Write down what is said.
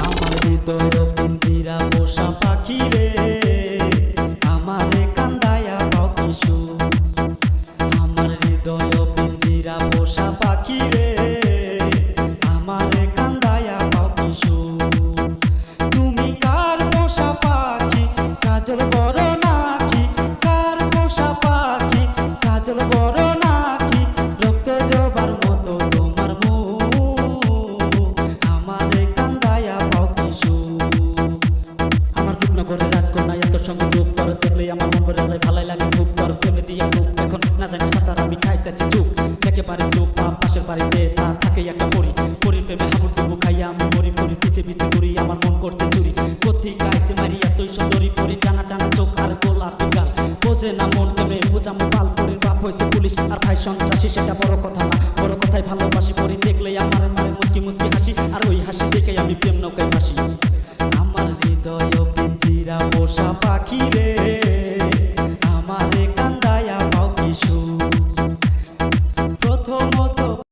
আমার হৃদয় পিঞ্জিরা পোষা পাখি রে, আমারে কান্দায়া পাও কিশু। আমার হৃদয় পিঞ্জিরা পোষা পাখি রে, আমারে কান্দায়া পাও কিশু। তুমি কার পোষা পাখি কাজল বড় নাকি, কার পোষা পাখি কাজল বড় নাকি, রক্ত জবার মতো তোমার মুখ, আমারে কান্দায়া পাও কিশু। আমার রূপনগরে রাজকন্যা এত সঙ্গে রূপ পর দেখলে আমার মন ভরে যায়, ভালাই লাগে খুব পর প্রেমে দিয়া খুব এখন না জানি সাঁতার আমি খাইতেছি চুপ একেবারে চুপ। পাশের বাড়িতে তা থাকে একটা পরি, পরির প্রেমে হাবুর ডুবু খাইয়া আমি মরি, পরি পিছে পিছে ঘুরি আমার মন করছে চুরি। কোথি গাইছে মারি এতই সুন্দরী পরি, টানা টানা চোখ আর গোলাপি গাল, বোঝে না মন প্রেমে বোঝামো পাল। পরির বাপ হয়েছে পুলিশ আর ভাই সন্ত্রাসী, সেটা বড় কথা না, বড় কথাই ভালোবাসি। পরি দেখলে আমার মারে মুচকি মুচকি হাসি, আর ওই হাসি দেখে আমি প্রেম নৌকায় ভাসি। আমার হৃদয় পিঞ্জিরা পোষা পাখি রে,